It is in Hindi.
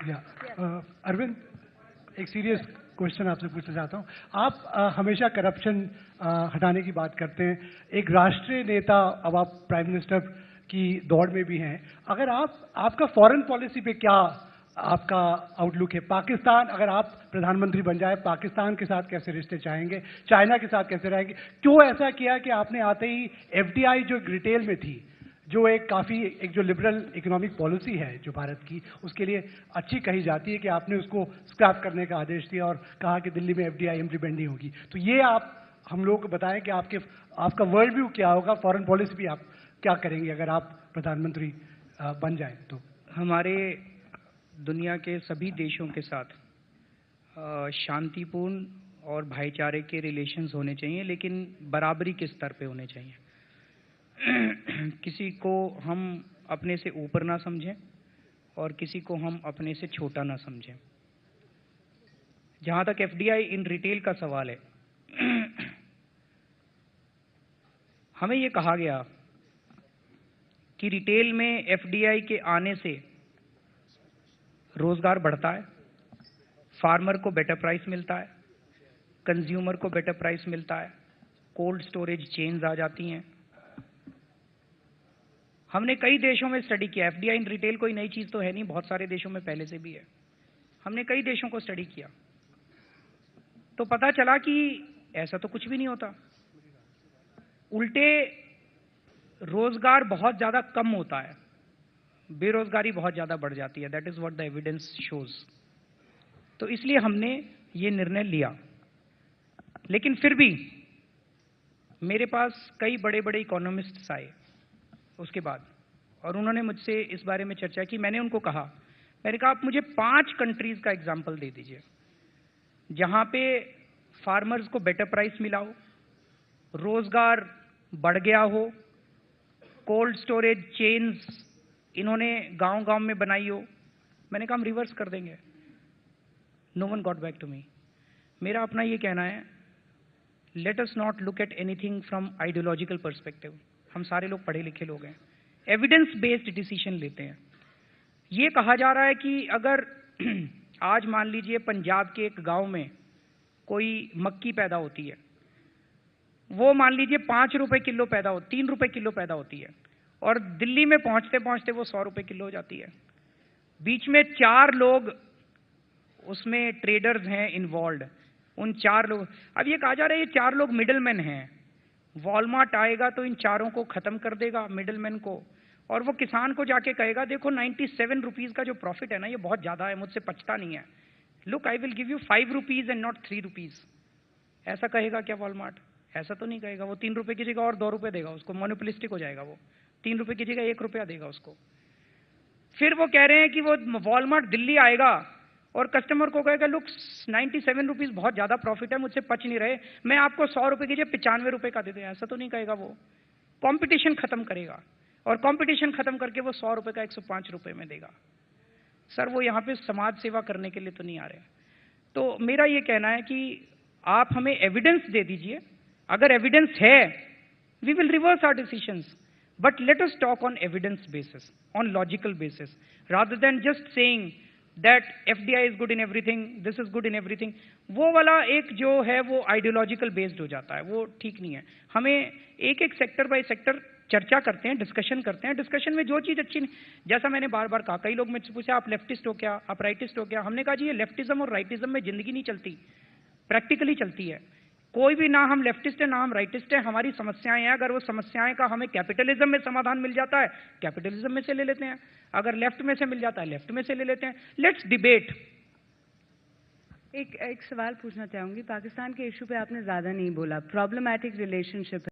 अरविंद, एक सीरियस क्वेश्चन आपसे पूछना चाहता हूँ। आप हमेशा करप्शन हटाने की बात करते हैं, एक राष्ट्रीय नेता, अब आप प्राइम मिनिस्टर की दौड़ में भी हैं। अगर आपका फॉरेन पॉलिसी पे क्या आपका आउटलुक है? पाकिस्तान, अगर आप प्रधानमंत्री बन जाए, पाकिस्तान के साथ कैसे रिश्ते चाहेंगे, चाइना के साथ कैसे रहेंगे? क्यों ऐसा किया कि आपने आते ही एफडीआई जो रिटेल में थी, जो एक जो लिबरल इकोनॉमिक पॉलिसी है जो भारत की, उसके लिए अच्छी कही जाती है, कि आपने उसको स्क्रैप करने का आदेश दिया और कहा कि दिल्ली में एफडीआई इम्प्लीमेंट नहीं होगी। तो ये आप हम लोगों को बताएं कि आपका वर्ल्ड व्यू क्या होगा, फॉरेन पॉलिसी भी आप क्या करेंगे अगर आप प्रधानमंत्री बन जाए तो? हमारे दुनिया के सभी देशों के साथ शांतिपूर्ण और भाईचारे के रिलेशंस होने चाहिए, लेकिन बराबरी के स्तर पे होने चाहिए। किसी को हम अपने से ऊपर ना समझें और किसी को हम अपने से छोटा ना समझें। जहां तक एफडीआई इन रिटेल का सवाल है, हमें यह कहा गया कि रिटेल में एफडीआई के आने से रोजगार बढ़ता है, फार्मर को बेटर प्राइस मिलता है, कंज्यूमर को बेटर प्राइस मिलता है, कोल्ड स्टोरेज चेन्स आ जाती हैं। हमने कई देशों में स्टडी किया। एफडीआई इन रिटेल कोई नई चीज तो है नहीं, बहुत सारे देशों में पहले से भी है। हमने कई देशों को स्टडी किया तो पता चला कि ऐसा तो कुछ भी नहीं होता, उल्टे रोजगार बहुत ज्यादा कम होता है, बेरोजगारी बहुत ज्यादा बढ़ जाती है। That is what the evidence shows. तो इसलिए हमने ये निर्णय लिया। लेकिन फिर भी मेरे पास कई बड़े बड़े इकोनॉमिस्ट्स आए उसके बाद, और उन्होंने मुझसे इस बारे में चर्चा की। मैंने उनको कहा, आप मुझे 5 कंट्रीज का एग्जाम्पल दे दीजिए जहां पे फार्मर्स को बेटर प्राइस मिला हो, रोजगार बढ़ गया हो, कोल्ड स्टोरेज चेन्स इन्होंने गांव-गांव में बनाई हो। मैंने कहा हम रिवर्स कर देंगे। No one got back to me. मेरा अपना ये कहना है, let us not look at anything from ideological perspective. हम सारे लोग पढ़े लिखे लोग हैं, एविडेंस बेस्ड डिसीजन लेते हैं। ये कहा जा रहा है कि अगर आज मान लीजिए पंजाब के एक गांव में कोई मक्की पैदा होती है, वो मान लीजिए 5 रुपए किलो पैदा हो, 3 रुपए किलो पैदा होती है, और दिल्ली में पहुंचते पहुंचते वो 100 रुपए किलो हो जाती है। बीच में 4 लोग उसमें ट्रेडर्स हैं इन्वॉल्व, उन 4 लोग, अब ये कहा जा रहा है ये 4 लोग मिडलमैन हैं। वॉलमार्ट आएगा तो इन चारों को खत्म कर देगा, मिडलमैन को, और वो किसान को जाके कहेगा देखो 97 रुपीज का जो प्रॉफिट है ना, ये बहुत ज्यादा है, मुझसे पचता नहीं है, look I will give you 5 rupees and not 3 rupees. ऐसा कहेगा क्या वॉलमार्ट? ऐसा तो नहीं कहेगा। वो 3 रुपए की जगह और 2 रुपए देगा उसको, मोनोपोलिस्टिक हो जाएगा। वो 3 रुपए की जगह 1 रुपया देगा उसको। फिर वो कह रहे हैं कि वो वॉलमार्ट दिल्ली आएगा और कस्टमर को कहेगा लुक 97 रुपीज बहुत ज्यादा प्रॉफिट है, मुझसे पच नहीं रहे, मैं आपको 100 रुपए की जगह 95 रुपए का दे दे। ऐसा तो नहीं कहेगा। वो कंपटीशन खत्म करेगा, और कंपटीशन खत्म करके वो 100 रुपए का 105 रुपए में देगा। सर वो यहाँ पे समाज सेवा करने के लिए तो नहीं आ रहे। तो मेरा ये कहना है कि आप हमें एविडेंस दे दीजिए, अगर एविडेंस है we will reverse our decisions, but let us talk on evidence basis, on logical basis, rather than just saying that FDI is good in everything, this is good in everything. वो वाला एक जो है वो आइडियोलॉजिकल बेस्ड हो जाता है, वो ठीक नहीं है। हमें एक एक सेक्टर बाय सेक्टर चर्चा करते हैं, डिस्कशन करते हैं, डिस्कशन में जो चीज अच्छी नहीं, जैसा मैंने बार बार कहा, कई लोग मुझसे पूछे आप लेफ्टिस्ट हो क्या, आप राइटिस्ट हो क्या? हमने कहा जी ये लेफ्टिज्म और राइटिज्म में जिंदगी नहीं चलती, प्रैक्टिकली चलती है। कोई भी, ना हम लेफ्टिस्ट है ना हम राइटिस्ट है, हमारी समस्याएं हैं। अगर वो समस्याएं का हमें कैपिटलिज्म में समाधान मिल जाता है, कैपिटलिज्म में से ले लेते हैं, अगर लेफ्ट में से मिल जाता है लेफ्ट में से ले लेते हैं। Let's debate. एक सवाल पूछना चाहूंगी, पाकिस्तान के इशू पे आपने ज्यादा नहीं बोला, प्रॉब्लमैटिक रिलेशनशिप